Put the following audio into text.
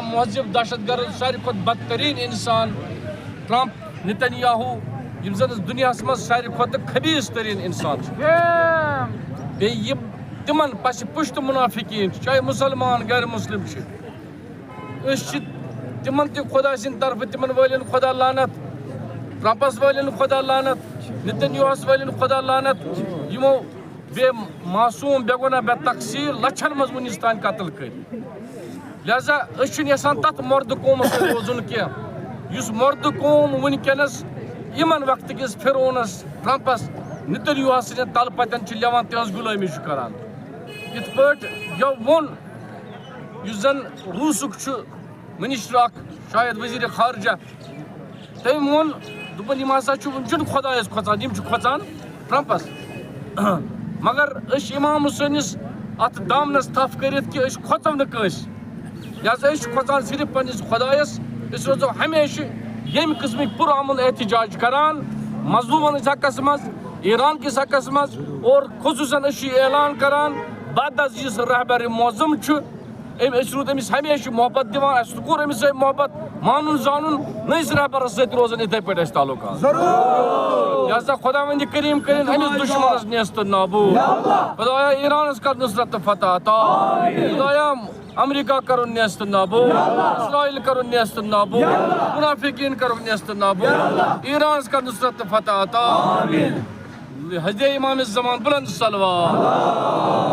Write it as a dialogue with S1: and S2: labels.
S1: مہذب دہشت گرد ساروی کھت بدترین انسان ٹرمپ نتنیاہو یم زن دنیا مز ساروی کھت خبیث ترین انسان بیٚیہِ یِم تمن پس پشت منافقین چاہے مسلمان غیر مسلم تمن تہ خدا سند طرف تمن والن خدا لعنت ٹرمپس والن خدا لعنت نتنیاہوس والن خدا لعنت یمو بے معصوم بے گناہ بے تقصیر لچھن مز ونس تان قتل کر لہذا اس یسان تت مرد قومس روزن کی اس مرد قوم ونکس یمن وقت کس فرونس ٹرمپس نتنیاہوس سن تل پتن لوان تہذ غلامی کران یت پٹ وون اس زن روسک منسٹر اخ شاید وزیر خارجہ تم وون دپن یم ہسا ون خدایس کھوژان یم کھوژان ٹرمپس مگر اس امام سنس ات دامنس تھف کرت کہ کھوژو نہ کس لہذا کھوژان صرف پنس خدایس روزو ہمیشہ یم قسمک پرامن احتجاج کران مظلومن حقس مز ایران کس حقس مز اور خصوصاً اعلان کران بعد از اس رہبر معظم رود امس ہمیشہ محبت دان اس کور امس سی محبت مان زان نس رہبرس ست روزان اتھے پہ تعلقات لہذا خدا وند کریم کرن امس دشمنس نیست نابود خدایا ایرانس کر نصرت فتح عطا خدایا امریکہ کرن نیست نابود اسرائیل کرن نیست نابود منافقین کرن نیست نابود ایرانس کر نصرت فتح عطا حضرت امام الزمان بلند صلوات